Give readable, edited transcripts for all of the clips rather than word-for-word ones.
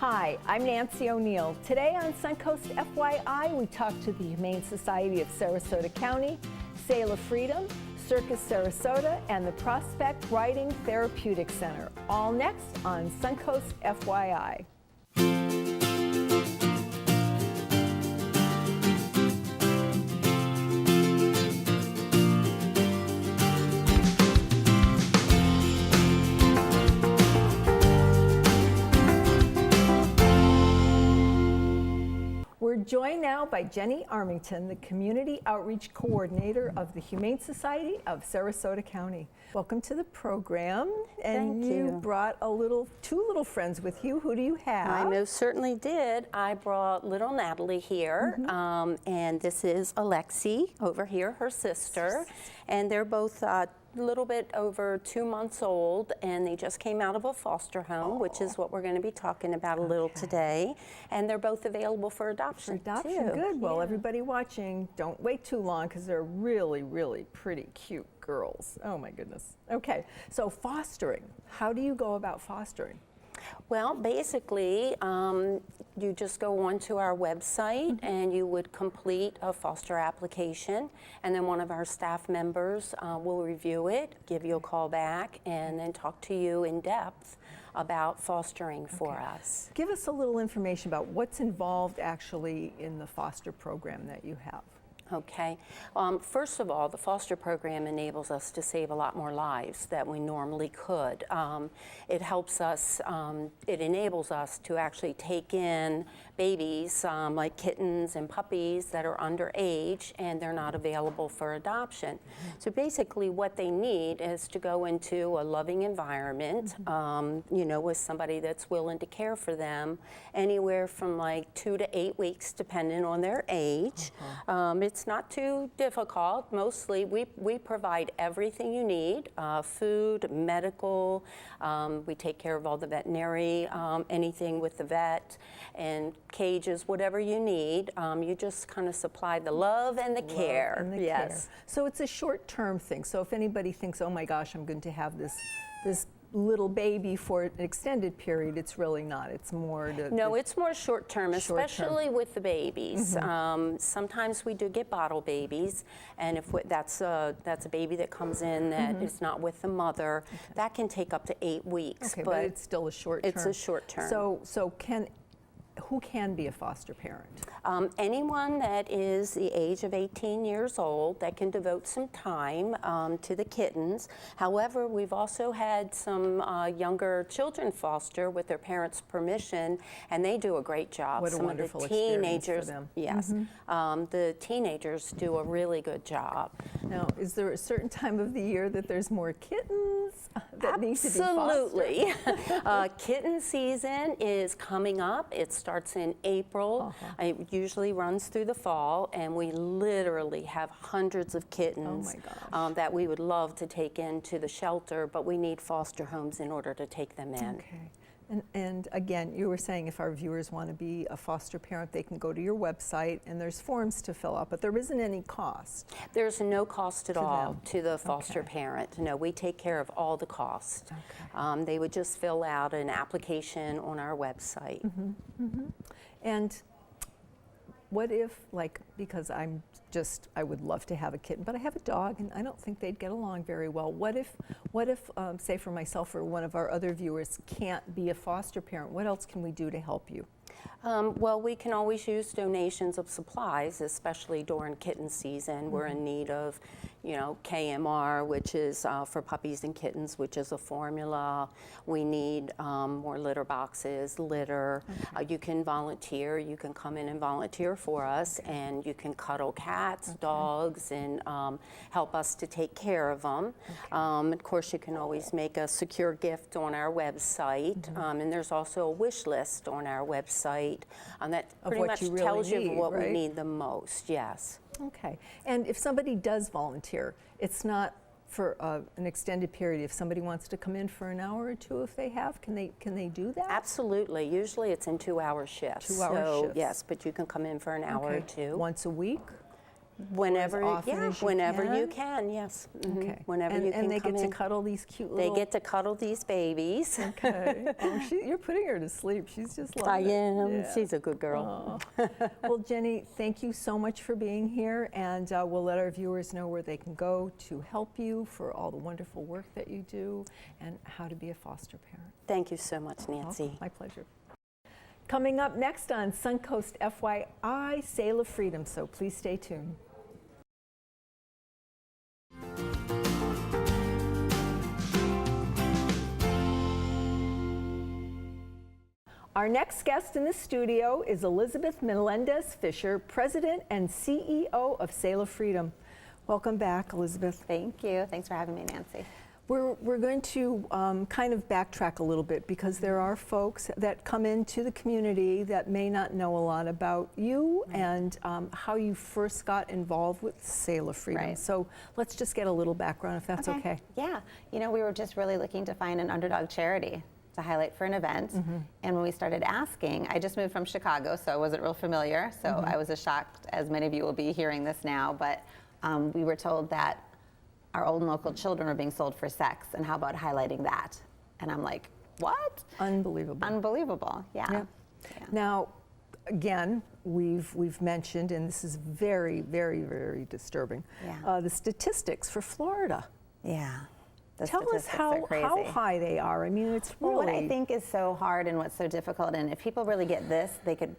Hi, I'm Nancy O'Neill. Today on Suncoast FYI, we talk to the Humane Society of Sarasota County, Selah Freedom, Circus Sarasota, and the Prospect Riding Therapeutic Center. All next on Suncoast FYI. We're joined now by Ginny Armington, the Community Outreach Coordinator of the Humane Society of Sarasota County. Welcome to the program. And Thank you. You brought two little friends with you. Who do you have? I most certainly did. I brought little Natalie here, and this is Alexi over here, her sister, and they're both a little bit over 2 months old, and they just came out of a foster home, which is what we're going to be talking about a little today. And they're both available for adoption. Adoption, good. Well, everybody watching, don't wait too long because they're really, really pretty cute girls. Oh my goodness. Okay, so fostering. How do you go about fostering? Well, basically, you just go onto our website and you would complete a foster application, and then one of our staff members will review it, give you a call back, and then talk to you in depth about fostering for us. Give us a little information about what's involved actually in the foster program that you have. Okay. First of all, the foster program enables us to save a lot more lives than we normally could. It helps us, it enables us to actually take in babies like kittens and puppies that are underage and they're not available for adoption. So basically what they need is to go into a loving environment, you know, with somebody that's willing to care for them anywhere from like 2 to 8 weeks depending on their age. It's not too difficult. Mostly we provide everything you need, food, medical, we take care of all the veterinary, anything with the vet, and cages, whatever you need. You just kind of supply the love and the care. And the care. So it's a short-term thing. So if anybody thinks, oh my gosh, I'm going to have this little baby for an extended period, it's really not. It's more no, it's more short-term, especially with the babies. Sometimes we do get bottle babies, and if that's a baby that comes in that is not with the mother, that can take up to 8 weeks. Okay, but it's still a short term. It's a short term. So who can be a foster parent? Anyone that is the age of 18 years old that can devote some time to the kittens. However, we've also had some younger children foster with their parents' permission, and they do a great job. What a some wonderful of the teenagers, experience for them. Yes, the teenagers do a really good job. Now, is there a certain time of the year that there's more kittens that need to be fostered? Absolutely. Kitten season is coming up. It starts in April. It usually runs through the fall, and we literally have hundreds of kittens that we would love to take into the shelter, but we need foster homes in order to take them in. Okay. And again, you were saying if our viewers want to be a foster parent, they can go to your website and there's forms to fill out, but there isn't any cost. There's no cost at all to the foster parent. No, we take care of all the costs. They would just fill out an application on our website. And what if, like, because I would love to have a kitten, but I have a dog and I don't think they'd get along very well. What if, say for myself or one of our other viewers can't be a foster parent? What else can we do to help you? Well, we can always use donations of supplies, especially during kitten season. We're in need of, you know, KMR, which is for puppies and kittens, which is a formula. We need more litter boxes, litter. You can volunteer. You can come in and volunteer for us, and you can cuddle cats, dogs, and help us to take care of them. Of course, you can always make a secure gift on our website, and there's also a wish list on our website that pretty much tells you what we need the most. Yes. Okay. And if somebody does volunteer, it's not for an extended period. If somebody wants to come in for an hour or two, if they have, can they do that? Absolutely. Usually it's in 2-hour shifts. 2-hour shifts. Yes, but you can come in for an hour or two. Once a week? Whenever, often yeah, as you whenever you can? can, yes. Mhm. Okay. Whenever you can and they come get to in. cuddle these cute They little... get to cuddle these babies. Okay. Oh, you're putting her to sleep. She's just I loving it. am. Yeah. She's a good girl. Aw. Well, Jenny, thank you so much for being here, and we'll let our viewers know where they can go to help you for all the wonderful work that you do and how to be a foster parent. Thank you so much, Nancy. My pleasure. Coming up next on Suncoast FYI, Selah Freedom, so please stay tuned. Our next guest in the studio is Elizabeth Melendez-Fisher, President and CEO of Selah Freedom. Welcome back, Elizabeth. Thank you. Thanks for having me, Nancy. We're going to kind of backtrack a little bit because there are folks that come into the community that may not know a lot about you and how you first got involved with Selah Freedom. Right. So let's just get a little background if that's okay. Yeah. You know, we were just really looking to find an underdog charity to highlight for an event. And when we started asking, I just moved from Chicago, so I wasn't real familiar. So I was as shocked as many of you will be hearing this now. But we were told that our old and local children are being sold for sex, and how about highlighting that? And I'm like, what? Unbelievable. Unbelievable, yeah. Yeah. Now, again, we've mentioned, and this is very, very, very disturbing, the statistics for Florida. Yeah. The Tell us statistics are crazy. how high they are. I mean, it's really... Well, what I think is so hard and what's so difficult, and if people really get this, they could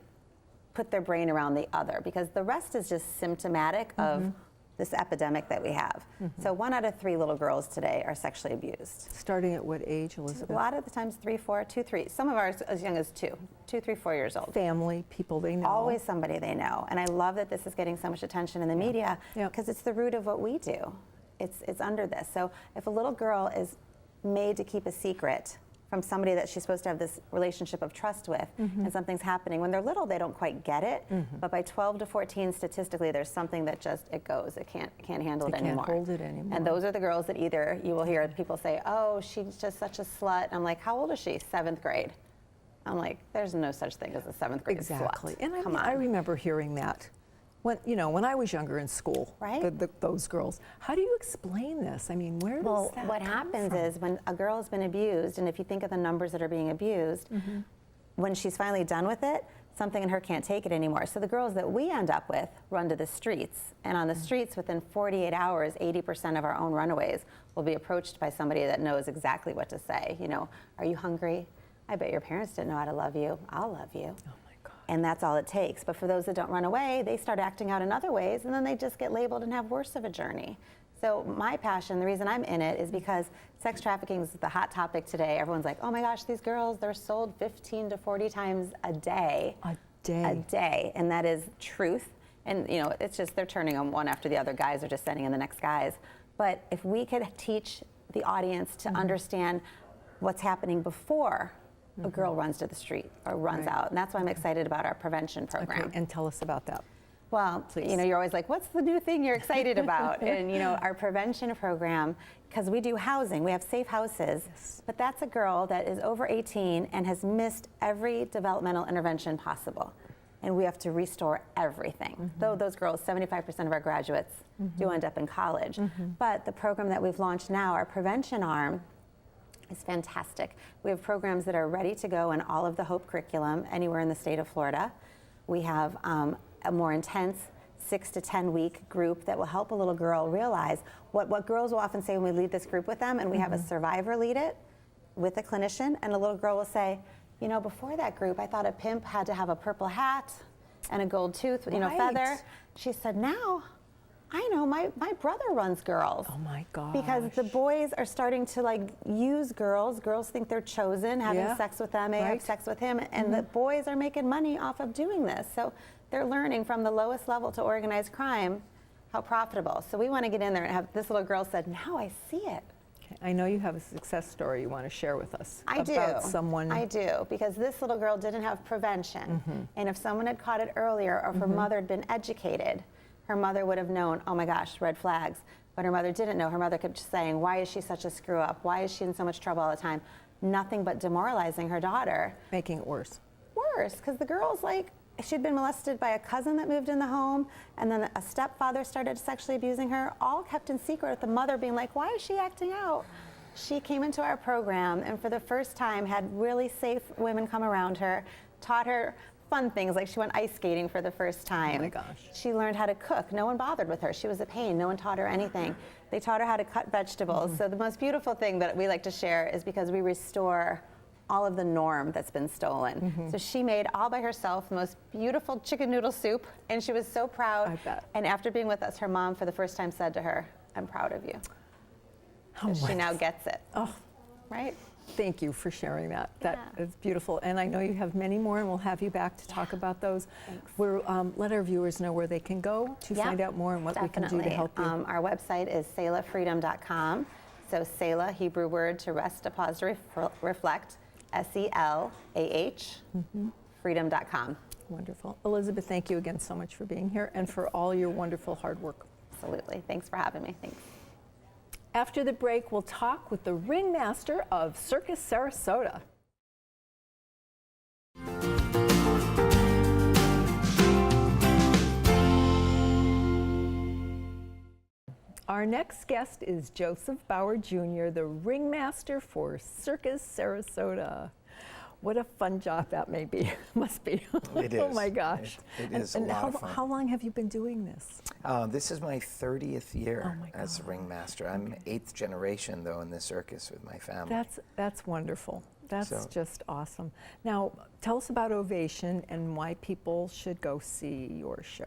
put their brain around the other, because the rest is just symptomatic of this epidemic that we have. So 1 out of 3 little girls today are sexually abused. Starting at what age, Elizabeth? A lot of the times 3, 4, 2, 3. Some of ours as young as 2, 3, 4 years old. Family, people they know. Always somebody they know. And I love that this is getting so much attention in the media, because it's the root of what we do. It's under this. So if a little girl is made to keep a secret from somebody that she's supposed to have this relationship of trust with, and something's happening, when they're little they don't quite get it, but by 12 to 14 statistically there's something that just, it goes, it can't handle it anymore. Can't hold it anymore. And those are the girls that either you will hear people say, oh, she's just such a slut. I'm like, how old is she? 7th grade. I'm like, there's no such thing as a 7th grade Exactly. slut. And Come on. I remember hearing that. When I was younger in school, Right. those girls. How do you explain this? I mean, where does that what come happens from? is when a girl has been abused, and if you think of the numbers that are being abused, when she's finally done with it, something in her can't take it anymore. So the girls that we end up with run to the streets, and on the streets within 48 hours, 80% of our own runaways will be approached by somebody that knows exactly what to say. You know, are you hungry? I bet your parents didn't know how to love you. I'll love you. And that's all it takes. But for those that don't run away, they start acting out in other ways, and then they just get labeled and have worse of a journey. So my passion, the reason I'm in it, is because sex trafficking is the hot topic today. Everyone's like, oh my gosh, these girls, they're sold 15 to 40 times a day. A day. A day, and that is truth. And you know, it's just, they're turning them one after the other. Guys are just sending in the next guys. But if we could teach the audience to understand what's happening before a girl runs to the street or runs out. And that's why I'm excited about our prevention program. Okay, and tell us about that. Well, Please. you know, you're always like, what's the new thing you're excited about? And you know, our prevention program, because we do housing, we have safe houses, but that's a girl that is over 18 and has missed every developmental intervention possible. And we have to restore everything. Though those girls, 75% of our graduates do end up in college. But the program that we've launched now, our prevention arm, is fantastic. We have programs that are ready to go in all of the HOPE curriculum anywhere in the state of Florida. We have a more intense 6 to 10 week group that will help a little girl realize what girls will often say when we lead this group with them, and we have a survivor lead it with a clinician, and a little girl will say, you know, before that group, I thought a pimp had to have a purple hat and a gold tooth, you know, feather. She said, now I know my brother runs girls. Oh my gosh. Because the boys are starting to like use girls. Girls think they're chosen, having sex with them, they have sex with him, and the boys are making money off of doing this. So they're learning from the lowest level to organized crime how profitable. So we want to get in there and have, this little girl said, now I see it. Okay. I know you have a success story you want to share with us. I about do. Someone. I do, because this little girl didn't have prevention. And if someone had caught it earlier, or if her mother had been educated, her mother would have known, oh my gosh, red flags. But her mother didn't know. Her mother kept saying, why is she such a screw up? Why is she in so much trouble all the time? Nothing but demoralizing her daughter. Making it worse. Worse, because the girl's like, she'd been molested by a cousin that moved in the home, and then a stepfather started sexually abusing her, all kept in secret, with the mother being like, why is she acting out? She came into our program and for the first time had really safe women come around her, taught her fun things, like she went ice skating for the first time. Oh my gosh. She learned how to cook. No one bothered with her. She was a pain. No one taught her anything. They taught her how to cut vegetables. So the most beautiful thing that we like to share is because we restore all of the norm that's been stolen. So she made all by herself the most beautiful chicken noodle soup, and she was so proud. I bet. And after being with us, her mom for the first time said to her, I'm proud of you. Oh, She now gets it. Oh, Right? thank you for sharing that. That Yeah. is beautiful. And I know you have many more, and we'll have you back to talk about those. We're, let our viewers know where they can go to Yeah, find out more and what we can do to Definitely. help you. Our website is selahfreedom.com. So Selah, Hebrew word to rest, to pause, to reflect, SELAH, freedom.com. Wonderful. Elizabeth, thank you again so much for being here and for all your wonderful hard work. Absolutely. Thanks for having me. Thanks. After the break, we'll talk with the Ringmaster of Circus Sarasota. Our next guest is Joseph Bauer Jr., the Ringmaster for Circus Sarasota. What a fun job that may be, must be. It is. Oh my gosh. It is a And lot of fun. how long have you been doing this? This is my 30th year Oh my as ringmaster. I'm 8th generation, though, in the circus with my family. That's wonderful. That's So- just awesome. Now, tell us about Ovation and why people should go see your show.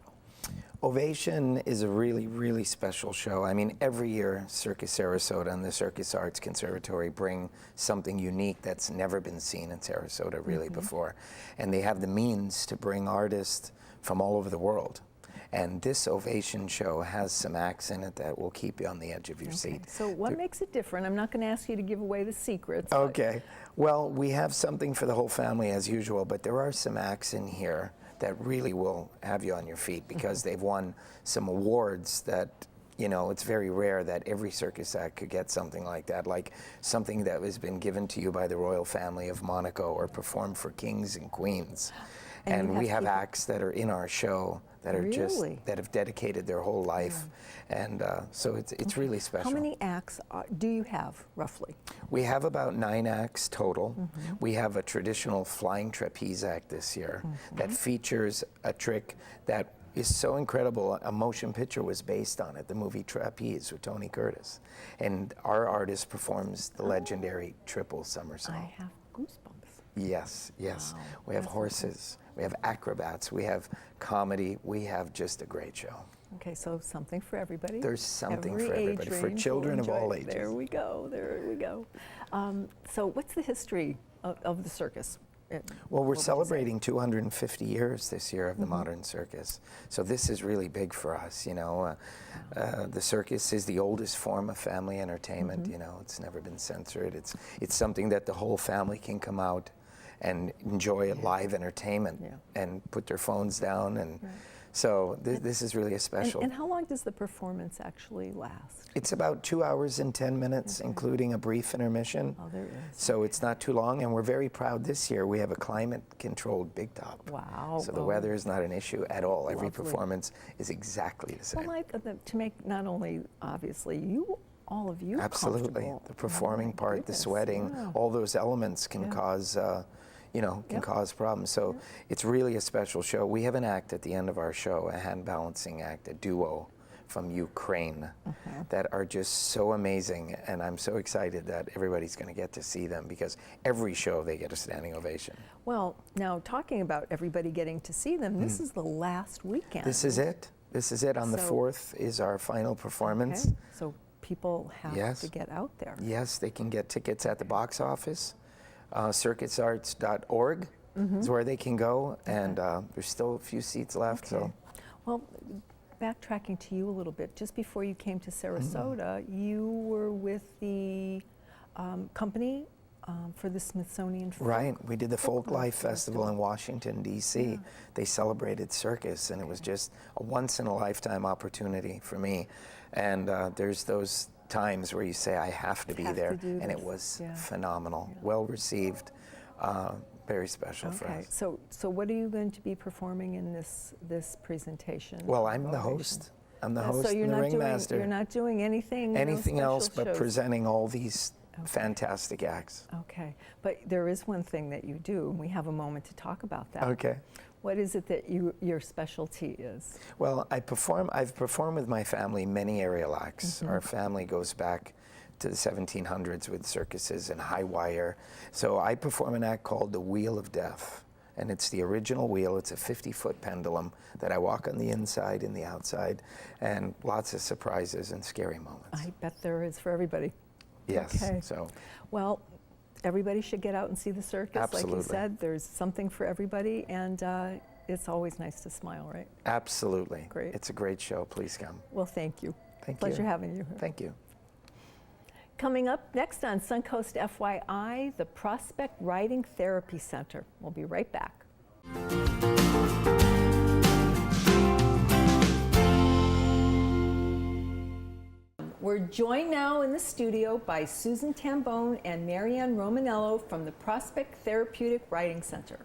Ovation is a really, really special show. I mean, every year, Circus Sarasota and the Circus Arts Conservatory bring something unique that's never been seen in Sarasota really before. And they have the means to bring artists from all over the world. And this Ovation show has some acts in it that will keep you on the edge of your seat. So what makes it different? I'm not going to ask you to give away the secrets. but- Okay. Well, we have something for the whole family as usual, but there are some acts in here that really will have you on your feet because they've won some awards that, you know, it's very rare that every circus act could get something like that, like something that has been given to you by the royal family of Monaco or performed for kings and queens. And And you we have have people- acts that are in our show that are just, Really? that have dedicated their whole life. And so it's really special. How many acts do you have, roughly? We have about 9 acts total. We have a traditional flying trapeze act this year that features a trick that is so incredible. A motion picture was based on it, the movie Trapeze with Tony Curtis. And our artist performs the legendary triple somersault. I have goosebumps. Yes, yes. Wow, We have that's horses, we have acrobats, we have comedy, we have just a great show. Okay, so something for everybody. There's something Every for age everybody, for range will children of enjoy all it. ages. There we go, there we go. So what's the history of the circus? Well, What we're would you say? celebrating 250 years this year of the modern circus. So this is really big for us, you know. The circus is the oldest form of family entertainment, you know. It's never been censored. It's something that the whole family can come out and enjoy live entertainment and put their phones down. And so this is really a special. And how long does the performance actually last? It's about 2 hours and 10 minutes, including a brief intermission. Oh, there is. So it's not too long, and we're very proud this year. We have a climate-controlled big top. Wow. So the oh. weather is not an issue at all. Every Lovely. performance is exactly the same. Well, to make not only, obviously, all of you Absolutely. comfortable. The performing Oh, my part, the goodness, sweating, yeah. all those elements can cause, cause problems. So it's really a special show. We have an act at the end of our show, a hand balancing act, a duo from Ukraine that are just so amazing. And I'm so excited that everybody's going to get to see them because every show they get a standing ovation. Well, now talking about everybody getting to see them, this is the last weekend. This is it. This is it. On the So- 4th is our final performance. Okay, so people have Yes. to get out there. Yes, they can get tickets at the box office. Circusarts.org is where they can go, and there's still a few seats left. So Well, backtracking to you a little bit, just before you came to Sarasota, you were with the company for the Smithsonian. right, we did the Folk Folklife Life Festival in Washington, D.C. They celebrated circus, and it was just a once-in-a-lifetime opportunity for me. And there's those times where you say, I have to be Have to there, do and it this, was yeah. phenomenal, well received. very special for Okay, us. so what are you going to be performing in this presentation? Well, I'm the host. I'm the host So you're and the not Ringmaster. you're not doing anything Anything no else special but shows? presenting all these fantastic acts. Okay, but there is one thing that you do, and we have a moment to talk about that. Okay. What is it that your specialty is? Well, I've performed with my family many aerial acts. Our family goes back to the 1700s with circuses and high wire. So I perform an act called the Wheel of Death. And it's the original wheel. It's a 50-foot pendulum that I walk on the inside and the outside, and lots of surprises and scary moments. I bet there is for everybody. Yes. Okay. So Well, everybody should get out and see the circus. Like Absolutely. you said, there's something for everybody, and it's always nice to smile, right? absolutely. Great. It's a great show. Please come. Well, thank you. Thank Pleasure you. having you. Thank you. Coming up next on Suncoast FYI, the Prospect Riding Therapy Center. We'll be right back. We're joined now in the studio by Susan Tambone and Maryann Romanello from the Prospect Therapeutic Riding Center.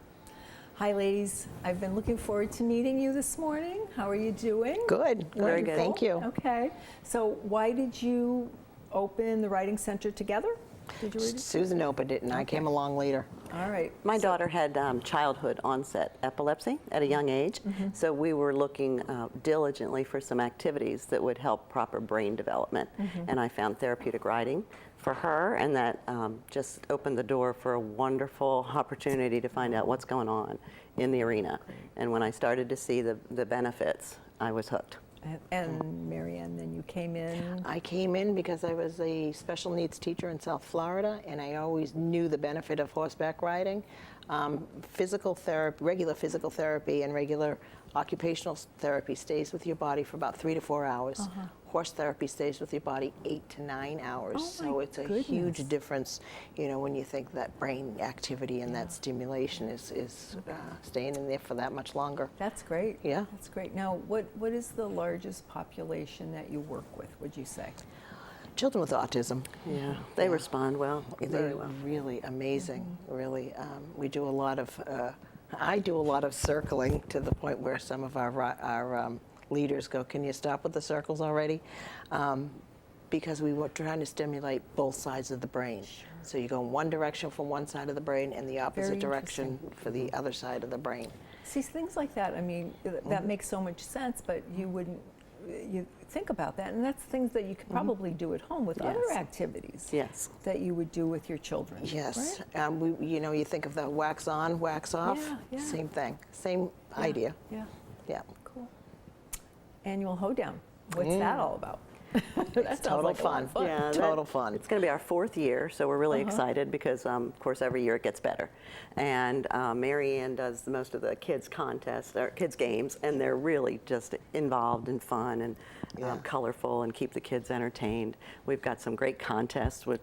Hi, ladies. I've been looking forward to meeting you this morning. How are you doing? Good. Very good. Thank you. Okay. So why did you open the Riding Center together? Did you read it? Susan opened it, and I came along later. All right. My daughter had childhood onset epilepsy at a young age, so we were looking diligently for some activities that would help proper brain development. And I found therapeutic riding for her, and that just opened the door for a wonderful opportunity to find out what's going on in the arena. And when I started to see the benefits, I was hooked. And Marianne, then you came in. I came in because I was a special needs teacher in South Florida, and I always knew the benefit of horseback riding. Physical therapy, regular physical therapy and regular occupational therapy stays with your body for about 3 to 4 hours. Horse therapy stays with your body 8 to 9 hours. Oh, So my it's a goodness. huge difference, you know, when you think that brain activity and that stimulation is staying in there for that much longer. That's great. Yeah. That's great. Now, what is the largest population that you work with, would you say? Children with autism. Yeah, they respond well, very They're well. really amazing, really. We do a lot of, I do a lot of circling to the point where some of our leaders go, can you stop with the circles already? Because we were trying to stimulate both sides of the brain. So you go in one direction for one side of the brain and the opposite Very direction for the other side of the brain. See, things like that, I mean, that makes so much sense, but you wouldn't, you think about that, and that's things that you could probably do at home with other Yes. activities Yes. that you would do with your children. Yes, Right? you know, you think of the wax on, wax off, Yeah, yeah. same thing, same idea. Yeah, Yeah. cool. Annual hoedown. What's that all about? That sounds Total like a lot fun. of fun. Yeah, Total fun. It's going to be our 4th year, so we're really excited because, of course, every year it gets better. And Marianne does the most of the kids' contests, or kids' games, and they're really just involved and fun and Yeah. colorful and keep the kids entertained. We've got some great contests with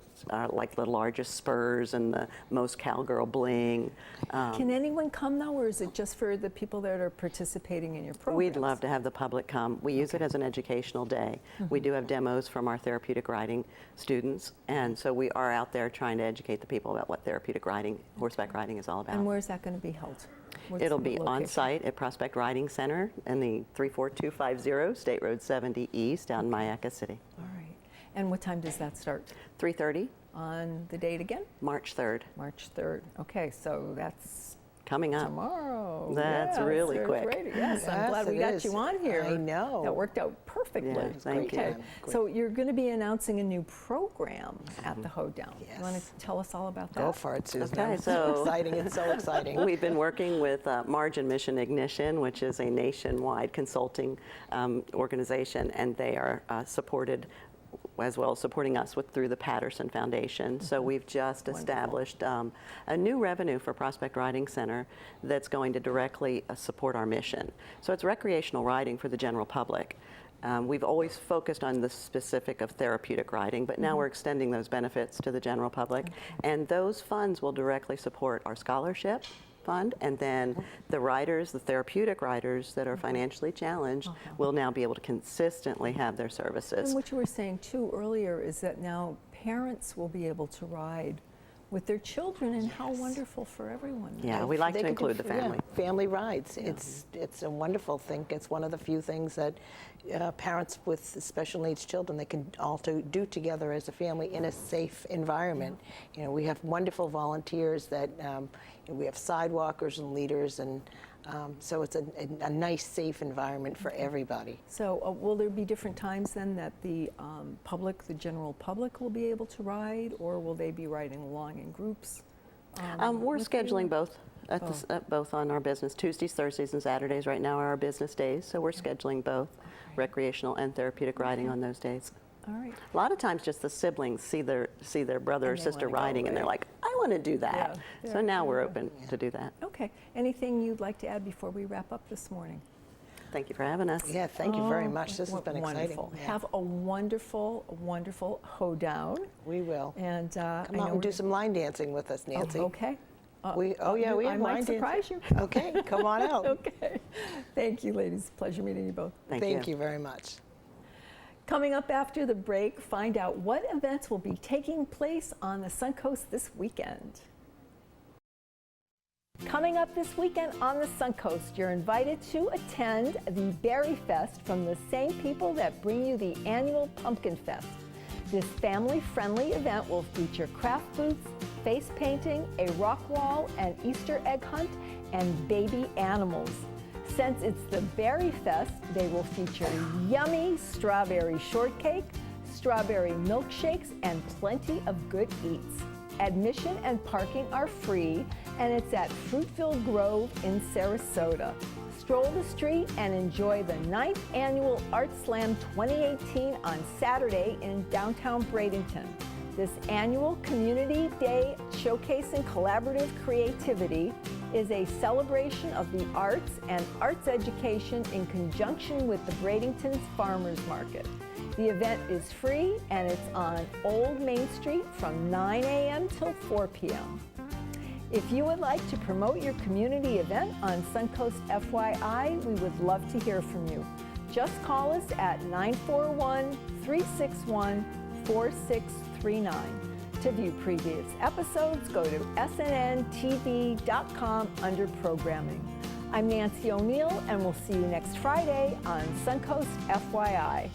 like the largest spurs and the most cowgirl bling. Can anyone come though, or is it just for the people that are participating in your program? We'd love to have the public come. We use it as an educational day. We do have demos from our therapeutic riding students, and so we are out there trying to educate the people about what therapeutic riding, horseback riding is all about. And where's that going to be held? What's It'll the be on location? site at Prospect Riding Center in the 34250 State Road 70 East down in Myakka City. All right. And what time does that start? 3:30, On the date again? March 3rd, March 3rd. Okay, so that's coming up. tomorrow. That's Yes, really there's quick. radio. Yes, I'm Yes, glad we it got is. you on here. I know. That worked out perfectly. Yeah, thank okay. you. So you're going to be announcing a new program at the Hoedown. You want to Yes. tell us all about that? Go for it, Susan. Okay, It's so- exciting. It's so exciting. We've been working with Margin Mission Ignition, which is a nationwide consulting organization, and they are supported as well as supporting us through the Patterson Foundation. So we've just established a new revenue for Prospect Riding Center that's going to directly support our mission. So it's recreational riding for the general public. We've always focused on the specific of therapeutic riding, but now we're extending those benefits to the general public. And those funds will directly support our scholarship fund, and then the riders, the therapeutic riders that are financially challenged will now be able to consistently have their services. And what you were saying too earlier is that now parents will be able to ride with their children, and how wonderful for everyone. Yeah, we like They to could do include the family. family rides. It's a wonderful thing. It's one of the few things that parents with special needs children, they can all do together as a family in a safe environment. You know, we have wonderful volunteers that we have sidewalkers and leaders, and so it's a nice, safe environment for everybody. So will there be different times then that the public, the general public, will be able to ride, or will they be riding along in groups? We're with you? scheduling both both on our business. Tuesdays, Thursdays, and Saturdays right now are our business days, so we're scheduling both recreational and therapeutic riding on those days. All right. A lot of times just the siblings see their brother or And they sister wanna go, riding and they're right. like, I want to do that. Yeah, So yeah, now we're yeah. open to do that. Okay. Anything you'd like to add before we wrap up this morning? Thank you for having us. Yeah, thank you very much. This has been exciting. Wonderful. Yeah. Have a wonderful, wonderful hoedown. We will. And Come I out know and do we're- some line dancing with us, Nancy. Oh, okay. We have I might line dancing. surprise you. Okay, come on out. Okay. Thank you, ladies. Pleasure meeting you both. Thank you very much. Coming up after the break, find out what events will be taking place on the Suncoast this weekend. Coming up this weekend on the Suncoast, you're invited to attend the Berry Fest from the same people that bring you the annual Pumpkin Fest. This family-friendly event will feature craft booths, face painting, a rock wall, an Easter egg hunt, and baby animals. Since it's the Berry Fest, they will feature yummy strawberry shortcake, strawberry milkshakes, and plenty of good eats. Admission and parking are free, and it's at Fruitville Grove in Sarasota. Stroll the street and enjoy the 9th Annual Art Slam 2018 on Saturday in downtown Bradenton. This annual Community Day showcasing collaborative creativity is a celebration of the arts and arts education in conjunction with the Bradenton's Farmers Market. The event is free and it's on Old Main Street from 9 a.m. till 4 p.m. If you would like to promote your community event on Suncoast FYI, we would love to hear from you. Just call us at 941-361-4639. To view previous episodes, go to snntv.com under Programming. I'm Nancy O'Neill, and we'll see you next Friday on Suncoast FYI.